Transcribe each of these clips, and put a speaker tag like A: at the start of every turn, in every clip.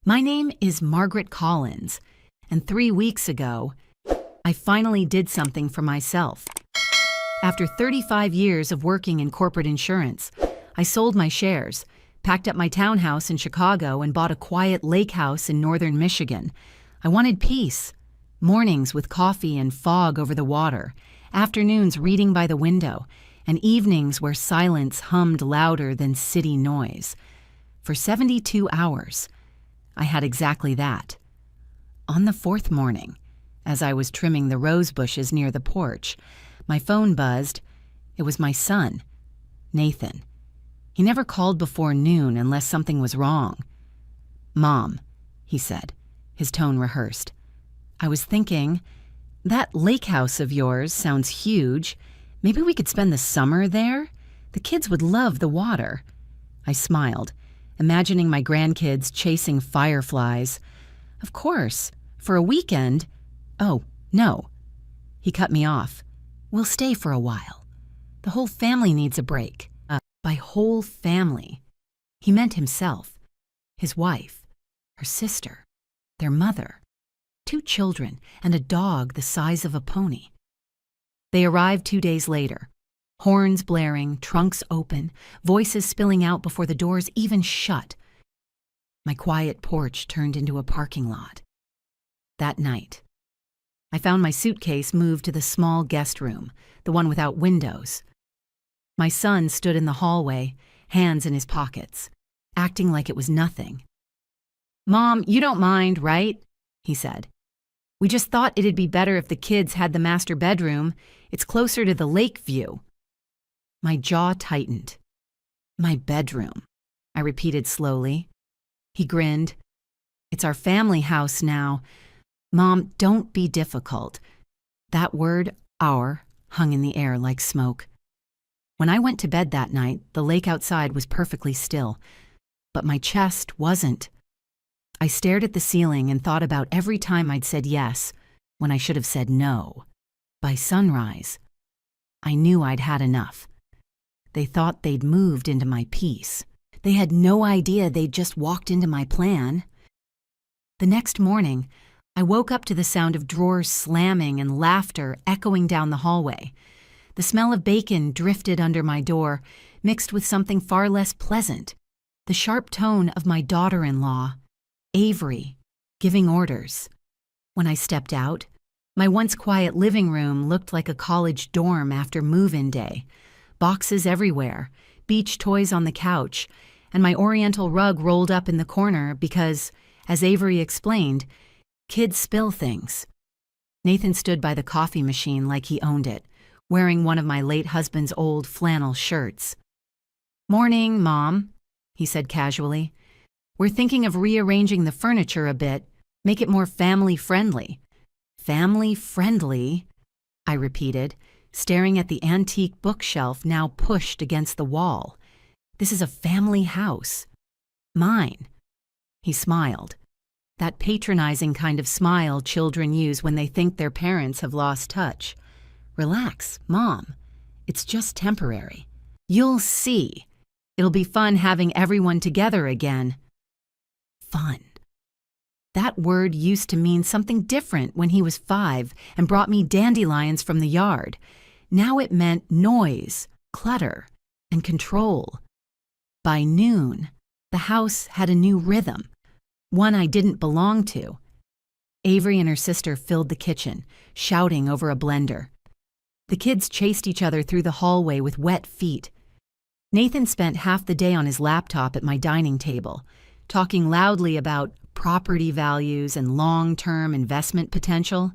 A: My name is Margaret Collins, and 3 weeks ago, I finally did something for myself. After 35 years of working in corporate insurance, I sold my shares, packed up my townhouse in Chicago, and bought a quiet lake house in northern Michigan. I wanted peace. Mornings with coffee and fog over the water, afternoons reading by the window, and evenings where silence hummed louder than city noise. For 72 hours, I had exactly that. On the fourth morning, as I was trimming the rose bushes near the porch, my phone buzzed. It was my son, Nathan. He never called before noon unless something was wrong. "Mom," he said, his tone rehearsed. "I was thinking, that lake house of yours sounds huge. Maybe we could spend the summer there? The kids would love the water." I smiled, imagining my grandkids chasing fireflies. "Of course, for a weekend." "Oh, no." He cut me off. "We'll stay for a while. The whole family needs a break." By whole family, he meant himself, his wife, her sister, their mother, 2 children, and a dog the size of a pony. They arrived 2 days later. Horns blaring, trunks open, voices spilling out before the doors even shut. My quiet porch turned into a parking lot. That night, I found my suitcase moved to the small guest room, the one without windows. My son stood in the hallway, hands in his pockets, acting like it was nothing. "Mom, you don't mind, right?" he said. "We just thought it'd be better if the kids had the master bedroom. It's closer to the lake view." My jaw tightened. "My bedroom," I repeated slowly. He grinned. "It's our family house now. Mom, don't be difficult." That word, "our," hung in the air like smoke. When I went to bed that night, the lake outside was perfectly still, but my chest wasn't. I stared at the ceiling and thought about every time I'd said yes when I should have said no. By sunrise, I knew I'd had enough. They thought they'd moved into my peace. They had no idea they'd just walked into my plan. The next morning, I woke up to the sound of drawers slamming and laughter echoing down the hallway. The smell of bacon drifted under my door, mixed with something far less pleasant, the sharp tone of my daughter-in-law, Avery, giving orders. When I stepped out, my once quiet living room looked like a college dorm after move-in day. Boxes everywhere, beach toys on the couch, and my oriental rug rolled up in the corner because, as Avery explained, kids spill things. Nathan stood by the coffee machine like he owned it, wearing one of my late husband's old flannel shirts. "Morning, Mom," he said casually. "We're thinking of rearranging the furniture a bit, make it more family-friendly." "Family-friendly," I repeated, staring at the antique bookshelf now pushed against the wall. "This is a family house. Mine." He smiled. That patronizing kind of smile children use when they think their parents have lost touch. "Relax, Mom. It's just temporary. You'll see. It'll be fun having everyone together again." Fun. That word used to mean something different when he was 5 and brought me dandelions from the yard. Now it meant noise, clutter, and control. By noon, the house had a new rhythm, one I didn't belong to. Avery and her sister filled the kitchen, shouting over a blender. The kids chased each other through the hallway with wet feet. Nathan spent half the day on his laptop at my dining table, talking loudly about property values and long-term investment potential.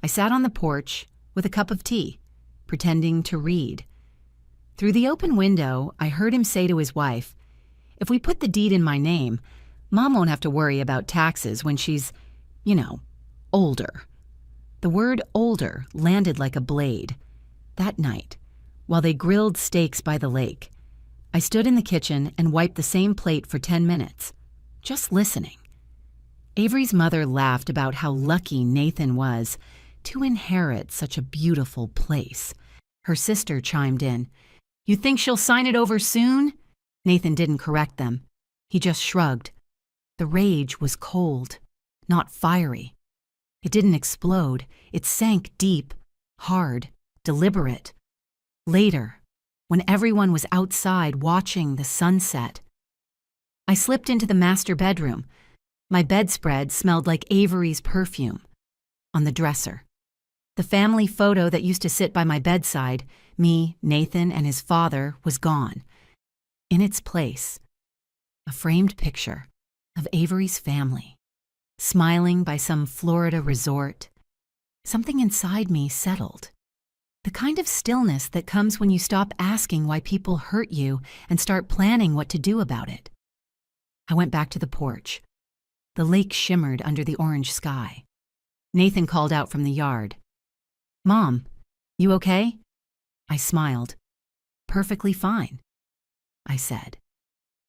A: I sat on the porch with a cup of tea, pretending to read. Through the open window, I heard him say to his wife, "If we put the deed in my name, Mom won't have to worry about taxes when she's, older." The word older landed like a blade. That night, while they grilled steaks by the lake, I stood in the kitchen and wiped the same plate for 10 minutes, just listening. Avery's mother laughed about how lucky Nathan was to inherit such a beautiful place. Her sister chimed in, "You think she'll sign it over soon?" Nathan didn't correct them. He just shrugged. The rage was cold, not fiery. It didn't explode. It sank deep, hard, deliberate. Later, when everyone was outside watching the sunset, I slipped into the master bedroom. My bedspread smelled like Avery's perfume. On the dresser, the family photo that used to sit by my bedside, me, Nathan, and his father, was gone. In its place, a framed picture of Avery's family, smiling by some Florida resort. Something inside me settled. The kind of stillness that comes when you stop asking why people hurt you and start planning what to do about it. I went back to the porch. The lake shimmered under the orange sky. Nathan called out from the yard. "Mom, you okay?" I smiled. "Perfectly fine," I said.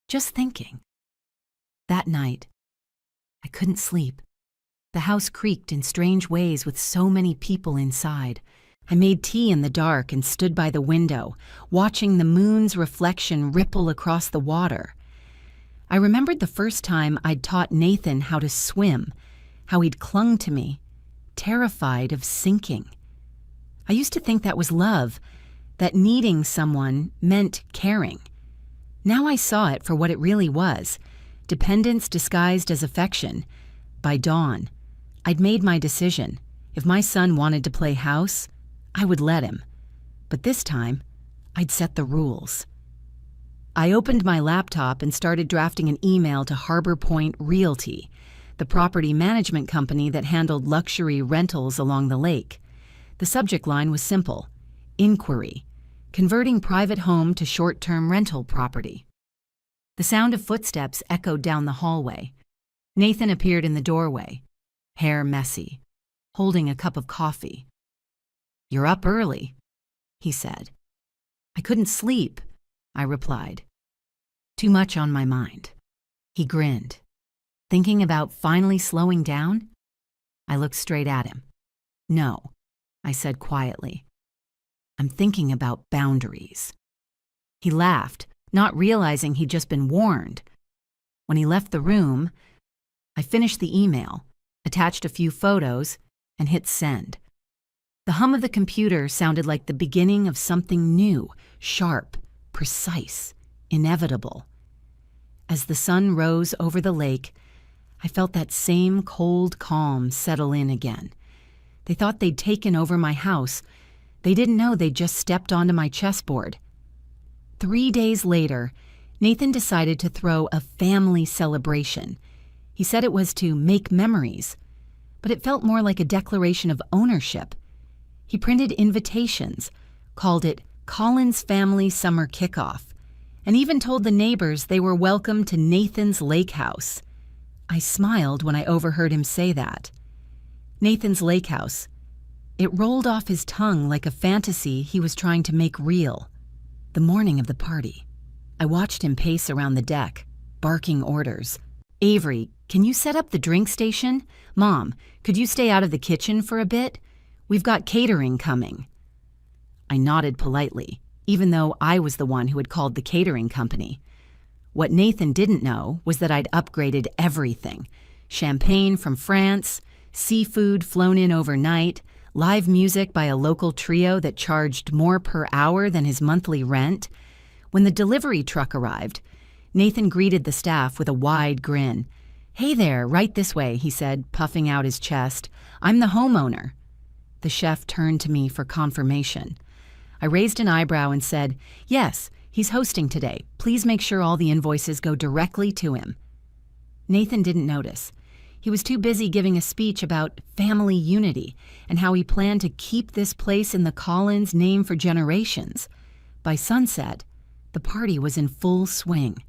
A: Just thinking. That night, I couldn't sleep. The house creaked in strange ways with so many people inside. I made tea in the dark and stood by the window, watching the moon's reflection ripple across the water. I remembered the first time I'd taught Nathan how to swim, how he'd clung to me, terrified of sinking. I used to think that was love, that needing someone meant caring. Now I saw it for what it really was, dependence disguised as affection. By dawn, I'd made my decision. If my son wanted to play house, I would let him. But this time, I'd set the rules. I opened my laptop and started drafting an email to Harbor Point Realty, the property management company that handled luxury rentals along the lake. The subject line was simple: inquiry, converting private home to short-term rental property. The sound of footsteps echoed down the hallway. Nathan appeared in the doorway, hair messy, holding a cup of coffee. "You're up early," he said. "I couldn't sleep," I replied. "Too much on my mind." He grinned. "Thinking about finally slowing down?" I looked straight at him. "No," I said quietly. "I'm thinking about boundaries." He laughed, not realizing he'd just been warned. When he left the room, I finished the email, attached a few photos, and hit send. The hum of the computer sounded like the beginning of something new, sharp, precise, inevitable. As the sun rose over the lake, I felt that same cold calm settle in again. They thought they'd taken over my house. They didn't know they'd just stepped onto my chessboard. 3 days later, Nathan decided to throw a family celebration. He said it was to make memories, but it felt more like a declaration of ownership. He printed invitations, called it Collins Family Summer Kickoff, and even told the neighbors they were welcome to Nathan's Lake House. I smiled when I overheard him say that. Nathan's Lake House. It rolled off his tongue like a fantasy he was trying to make real. The morning of the party, I watched him pace around the deck, barking orders. "Avery, can you set up the drink station? Mom, could you stay out of the kitchen for a bit? We've got catering coming." I nodded politely, even though I was the one who had called the catering company. What Nathan didn't know was that I'd upgraded everything. Champagne from France, seafood flown in overnight, live music by a local trio that charged more per hour than his monthly rent. When the delivery truck arrived, Nathan greeted the staff with a wide grin. "Hey there, right this way," he said, puffing out his chest. "I'm the homeowner." The chef turned to me for confirmation. I raised an eyebrow and said, "Yes, he's hosting today. Please make sure all the invoices go directly to him." Nathan didn't notice. He was too busy giving a speech about family unity and how he planned to keep this place in the Collins name for generations. By sunset, the party was in full swing.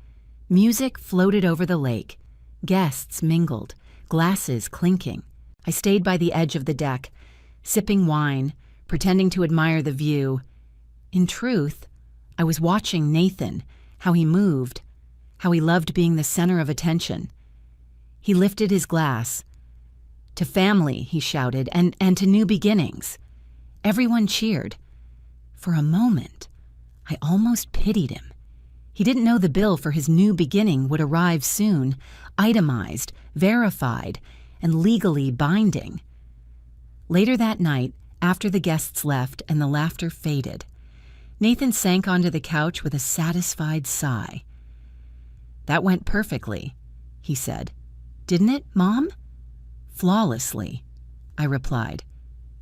A: Music floated over the lake. Guests mingled, glasses clinking. I stayed by the edge of the deck, sipping wine, pretending to admire the view. In truth, I was watching Nathan, how he moved, how he loved being the center of attention. He lifted his glass. "To family," he shouted, and to new beginnings. Everyone cheered. For a moment, I almost pitied him. He didn't know the bill for his new beginning would arrive soon, itemized, verified, and legally binding. Later that night, after the guests left and the laughter faded, Nathan sank onto the couch with a satisfied sigh. "That went perfectly," he said. "Didn't it, Mom?" "Flawlessly," I replied.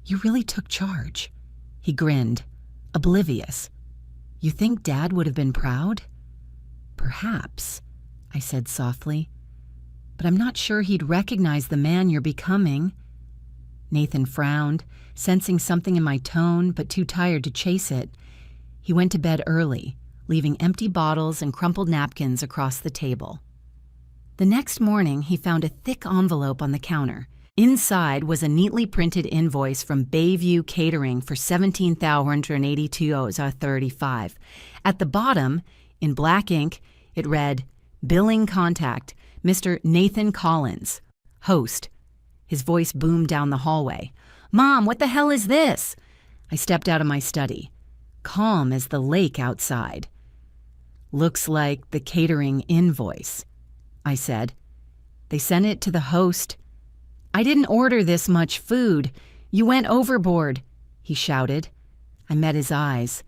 A: "You really took charge." He grinned, oblivious. "You think Dad would have been proud?" "Perhaps," I said softly. "But I'm not sure he'd recognize the man you're becoming." Nathan frowned, sensing something in my tone but too tired to chase it. He went to bed early, leaving empty bottles and crumpled napkins across the table. The next morning, he found a thick envelope on the counter. Inside was a neatly printed invoice from Bayview Catering for $17,482.35. At the bottom, in black ink, it read, "Billing contact, Mr. Nathan Collins, host." His voice boomed down the hallway. "Mom, what the hell is this?" I stepped out of my study, calm as the lake outside. "Looks like the catering invoice," I said. "They sent it to the host." "I didn't order this much food. You went overboard," he shouted. I met his eyes.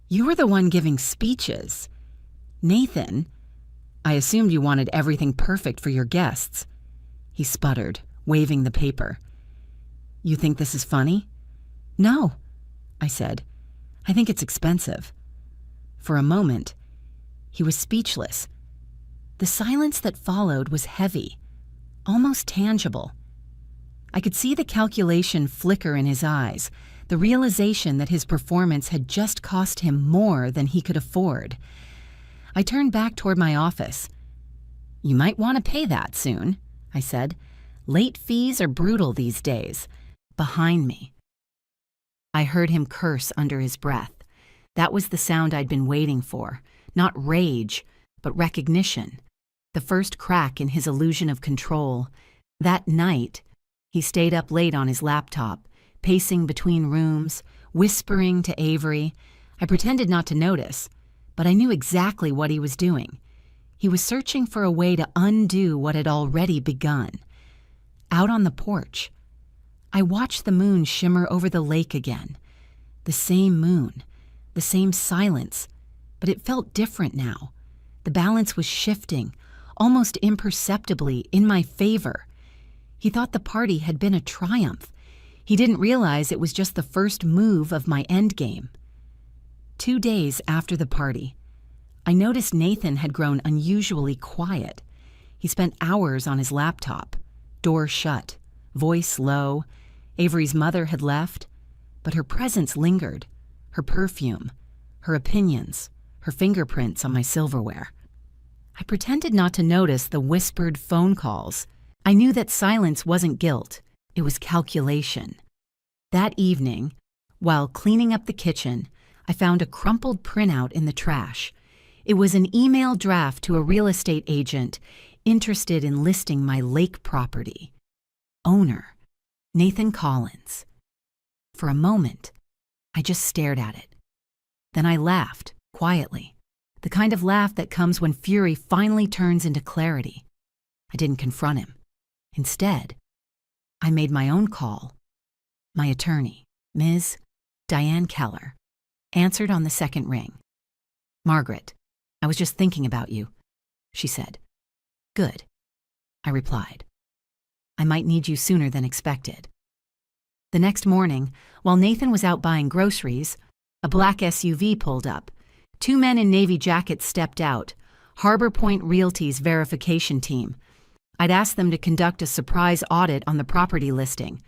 A: "You were the one giving speeches." "Nathan, I assumed you wanted everything perfect for your guests." He sputtered, waving the paper. "You think this is funny?" "No," I said. "I think it's expensive." For a moment, he was speechless. The silence that followed was heavy, almost tangible. I could see the calculation flicker in his eyes, the realization that his performance had just cost him more than he could afford. I turned back toward my office. "You might want to pay that soon," I said. "Late fees are brutal these days." Behind me, I heard him curse under his breath. That was the sound I'd been waiting for, not rage, but recognition. The first crack in his illusion of control. That night, he stayed up late on his laptop, pacing between rooms, whispering to Avery. I pretended not to notice, but I knew exactly what he was doing. He was searching for a way to undo what had already begun. Out on the porch, I watched the moon shimmer over the lake again. The same moon, the same silence, but it felt different now. The balance was shifting, almost imperceptibly, in my favor. He thought the party had been a triumph. He didn't realize it was just the first move of my endgame. 2 days after the party, I noticed Nathan had grown unusually quiet. He spent hours on his laptop, door shut, voice low. Avery's mother had left, but her presence lingered, her perfume, her opinions, her fingerprints on my silverware. I pretended not to notice the whispered phone calls. I knew that silence wasn't guilt, it was calculation. That evening, while cleaning up the kitchen, I found a crumpled printout in the trash. It was an email draft to a real estate agent interested in listing my lake property. Owner, Nathan Collins. For a moment, I just stared at it. Then I laughed, quietly. The kind of laugh that comes when fury finally turns into clarity. I didn't confront him. Instead, I made my own call. My attorney, Ms. Diane Keller, answered on the second ring. "Margaret, I was just thinking about you," she said. "Good," I replied. "I might need you sooner than expected." The next morning, while Nathan was out buying groceries, a black SUV pulled up. 2 men in navy jackets stepped out, Harbor Point Realty's verification team. I'd asked them to conduct a surprise audit on the property listing.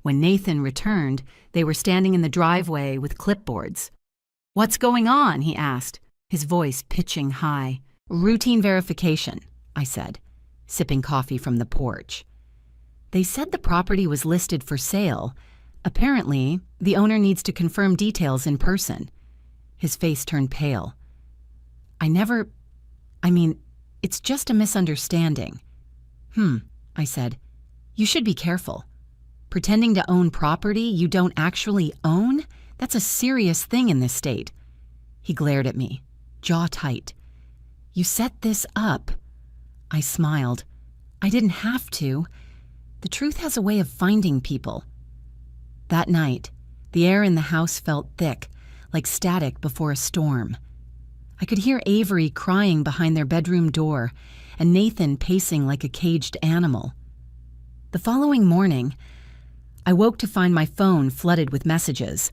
A: When Nathan returned, they were standing in the driveway with clipboards. "What's going on?" he asked, his voice pitching high. "Routine verification," I said, sipping coffee from the porch. They said the property was listed for sale. Apparently, the owner needs to confirm details in person. His face turned pale. It's just a misunderstanding." I said. "You should be careful. Pretending to own property you don't actually own? That's a serious thing in this state." He glared at me. jaw tight. "You set this up." I smiled. "I didn't have to. The truth has a way of finding people." That night, the air in the house felt thick, like static before a storm. I could hear Avery crying behind their bedroom door and Nathan pacing like a caged animal. The following morning, I woke to find my phone flooded with messages.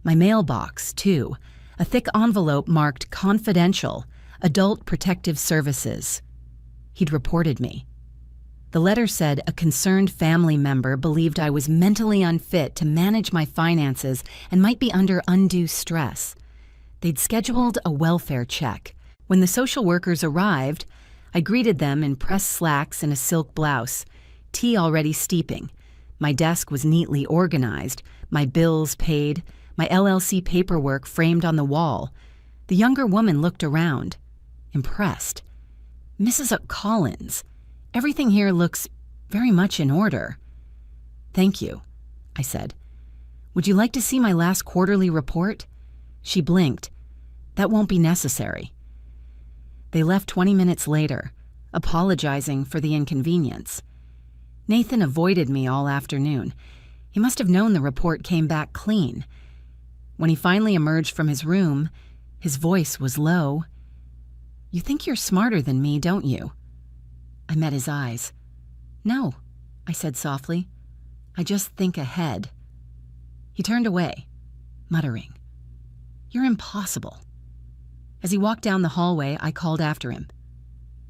A: My mailbox, too, a thick envelope marked "Confidential, Adult Protective Services." He'd reported me. The letter said a concerned family member believed I was mentally unfit to manage my finances and might be under undue stress. They'd scheduled a welfare check. When the social workers arrived, I greeted them in pressed slacks and a silk blouse, tea already steeping. My desk was neatly organized, my bills paid, my LLC paperwork framed on the wall. The younger woman looked around, impressed. "Mrs. Collins, everything here looks very much in order." "Thank you," I said. "Would you like to see my last quarterly report?" She blinked. "That won't be necessary." They left 20 minutes later, apologizing for the inconvenience. Nathan avoided me all afternoon. He must have known the report came back clean. When he finally emerged from his room, his voice was low. "You think you're smarter than me, don't you?" I met his eyes. "No," I said softly. "I just think ahead." He turned away, muttering, "You're impossible." As he walked down the hallway, I called after him.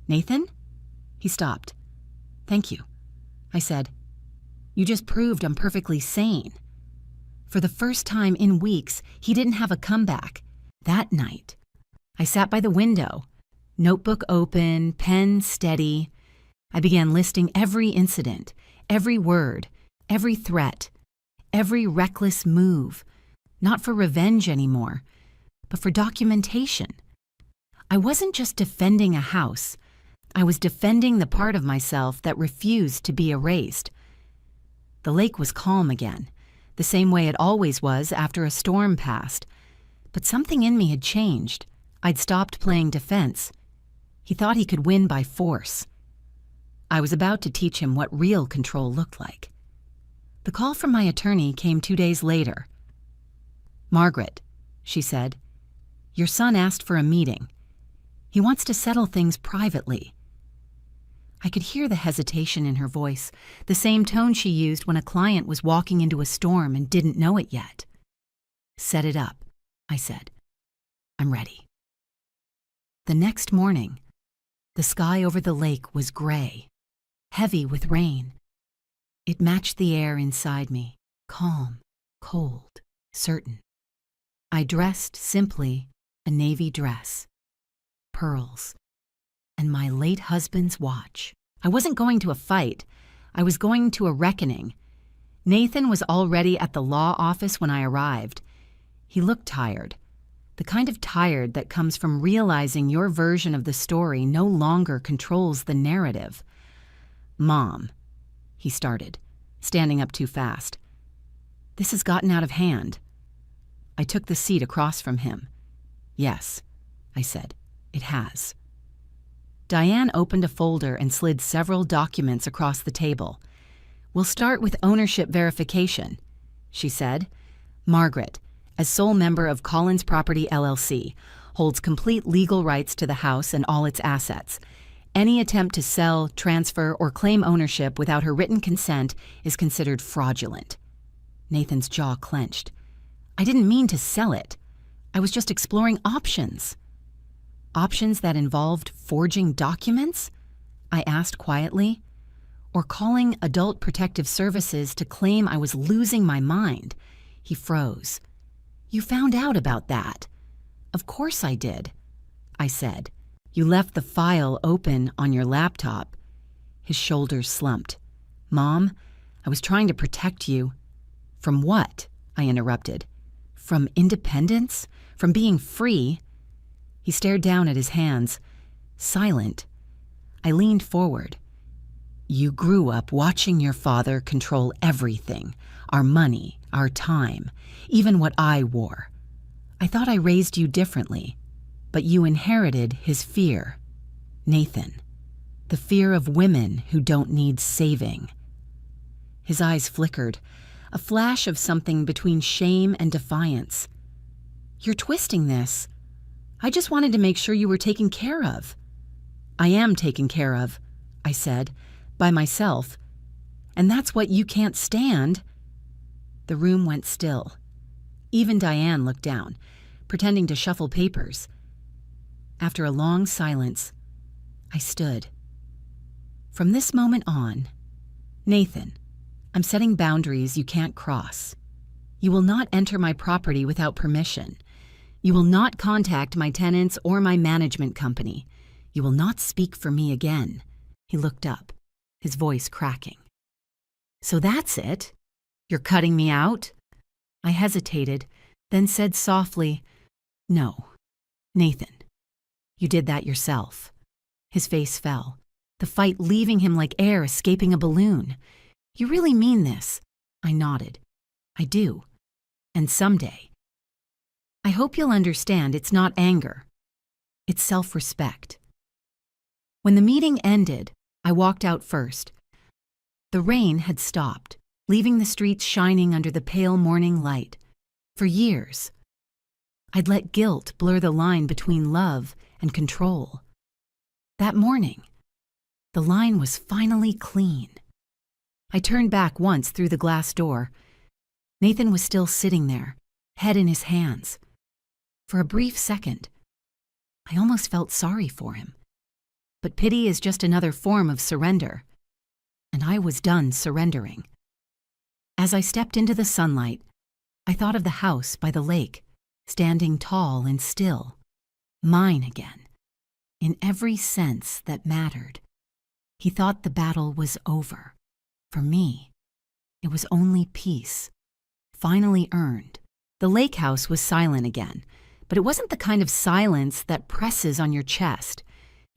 A: "Nathan?" He stopped. "Thank you," I said. "You just proved I'm perfectly sane." For the first time in weeks, he didn't have a comeback. That night, I sat by the window, notebook open, pen steady. I began listing every incident, every word, every threat, every reckless move, not for revenge anymore, but for documentation. I wasn't just defending a house. I was defending the part of myself that refused to be erased. The lake was calm again, the same way it always was after a storm passed. But something in me had changed. I'd stopped playing defense. He thought he could win by force. I was about to teach him what real control looked like. The call from my attorney came 2 days later. "Margaret," she said, "your son asked for a meeting. He wants to settle things privately." I could hear the hesitation in her voice, the same tone she used when a client was walking into a storm and didn't know it yet. "Set it up," I said. "I'm ready." The next morning, the sky over the lake was gray, heavy with rain. It matched the air inside me, calm, cold, certain. I dressed simply, a navy dress, pearls, and my late husband's watch. I wasn't going to a fight. I was going to a reckoning. Nathan was already at the law office when I arrived. He looked tired, the kind of tired that comes from realizing your version of the story no longer controls the narrative. "Mom," he started, standing up too fast. "This has gotten out of hand." I took the seat across from him. "Yes," I said, "it has." Diane opened a folder and slid several documents across the table. "We'll start with ownership verification," she said. "Margaret, as sole member of Collins Property LLC, holds complete legal rights to the house and all its assets. Any attempt to sell, transfer, or claim ownership without her written consent is considered fraudulent." Nathan's jaw clenched. "I didn't mean to sell it. I was just exploring options." "Options that involved forging documents?" I asked quietly. "Or calling Adult Protective Services to claim I was losing my mind?" He froze. "You found out about that?" "Of course I did," I said. "You left the file open on your laptop." His shoulders slumped. "Mom, I was trying to protect you." "From what?" I interrupted. "From independence? From being free?" He stared down at his hands, silent. I leaned forward. "You grew up watching your father control everything, our money, our time, even what I wore. I thought I raised you differently." But you inherited his fear, Nathan. The fear of women who don't need saving. His eyes flickered, a flash of something between shame and defiance. You're twisting this. I just wanted to make sure you were taken care of. I am taken care of, I said, by myself. And that's what you can't stand. The room went still. Even Diane looked down, pretending to shuffle papers. After a long silence, I stood. From this moment on, Nathan, I'm setting boundaries you can't cross. You will not enter my property without permission. You will not contact my tenants or my management company. You will not speak for me again. He looked up, his voice cracking. So that's it? You're cutting me out? I hesitated, then said softly, No, Nathan, you did that yourself. His face fell, the fight leaving him like air escaping a balloon. You really mean this? I nodded. I do. And someday. I hope you'll understand it's not anger. It's self-respect. When the meeting ended, I walked out first. The rain had stopped, leaving the streets shining under the pale morning light. For years, I'd let guilt blur the line between love and control. That morning, the line was finally clean. I turned back once through the glass door. Nathan was still sitting there, head in his hands. For a brief second, I almost felt sorry for him. But pity is just another form of surrender. And I was done surrendering. As I stepped into the sunlight, I thought of the house by the lake, standing tall and still, mine again, in every sense that mattered. He thought the battle was over. For me, it was only peace, finally earned. The lake house was silent again, but it wasn't the kind of silence that presses on your chest.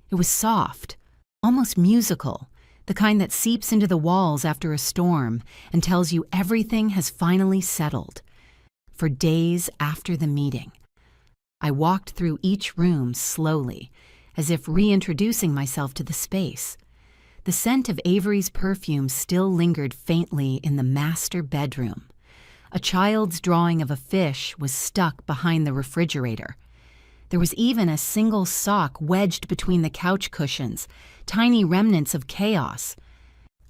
A: It was soft, almost musical, the kind that seeps into the walls after a storm and tells you everything has finally settled. For days after the meeting, I walked through each room slowly, as if reintroducing myself to the space. The scent of Avery's perfume still lingered faintly in the master bedroom. A child's drawing of a fish was stuck behind the refrigerator. There was even a single sock wedged between the couch cushions, tiny remnants of chaos.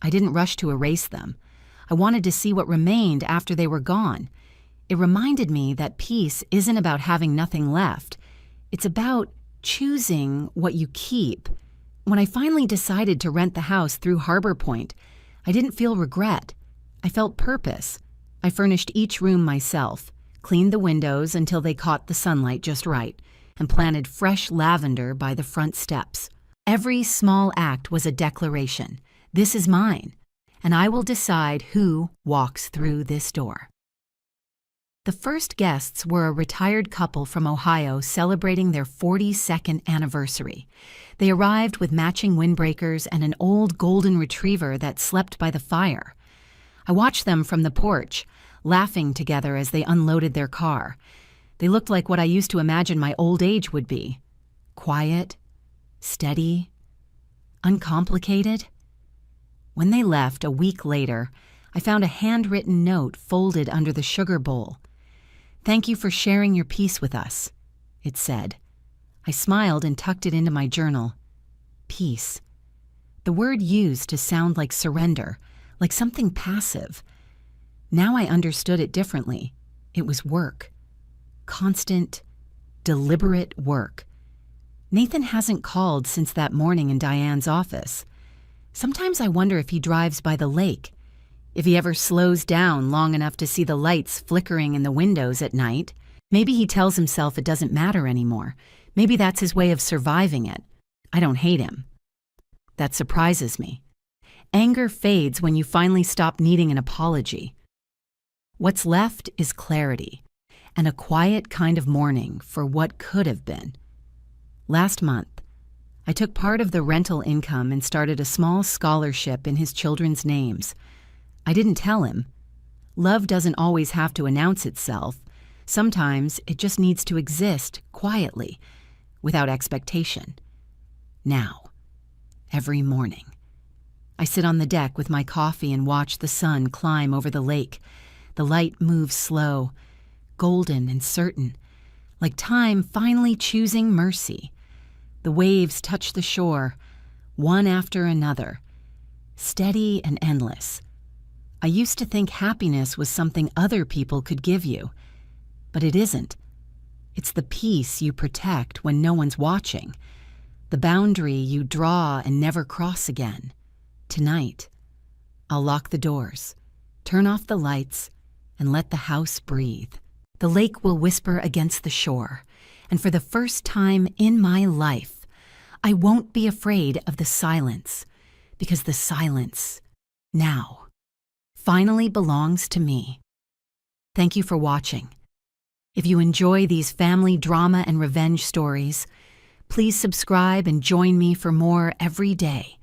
A: I didn't rush to erase them. I wanted to see what remained after they were gone. It reminded me that peace isn't about having nothing left. It's about choosing what you keep. When I finally decided to rent the house through Harbor Point, I didn't feel regret. I felt purpose. I furnished each room myself, cleaned the windows until they caught the sunlight just right, and planted fresh lavender by the front steps. Every small act was a declaration. This is mine, and I will decide who walks through this door. The first guests were a retired couple from Ohio celebrating their 42nd anniversary. They arrived with matching windbreakers and an old golden retriever that slept by the fire. I watched them from the porch, laughing together as they unloaded their car. They looked like what I used to imagine my old age would be. Quiet, steady, uncomplicated. When they left a week later, I found a handwritten note folded under the sugar bowl. "Thank you for sharing your peace with us," it said. I smiled and tucked it into my journal. Peace. The word used to sound like surrender, like something passive. Now I understood it differently. It was work. Constant, deliberate work. Nathan hasn't called since that morning in Diane's office. Sometimes I wonder if he drives by the lake, if he ever slows down long enough to see the lights flickering in the windows at night. Maybe he tells himself it doesn't matter anymore. Maybe that's his way of surviving it. I don't hate him. That surprises me. Anger fades when you finally stop needing an apology. What's left is clarity, and a quiet kind of mourning for what could have been. Last month, I took part of the rental income and started a small scholarship in his children's names. I didn't tell him. Love doesn't always have to announce itself. Sometimes it just needs to exist quietly, without expectation. Now, every morning, I sit on the deck with my coffee and watch the sun climb over the lake. The light moves slow, golden and certain, like time finally choosing mercy. The waves touch the shore, one after another, steady and endless. I used to think happiness was something other people could give you, but it isn't. It's the peace you protect when no one's watching, the boundary you draw and never cross again. Tonight, I'll lock the doors, turn off the lights, and let the house breathe. The lake will whisper against the shore, and for the first time in my life, I won't be afraid of the silence, because the silence, now, finally belongs to me. Thank you for watching. If you enjoy these family drama and revenge stories, please subscribe and join me for more every day.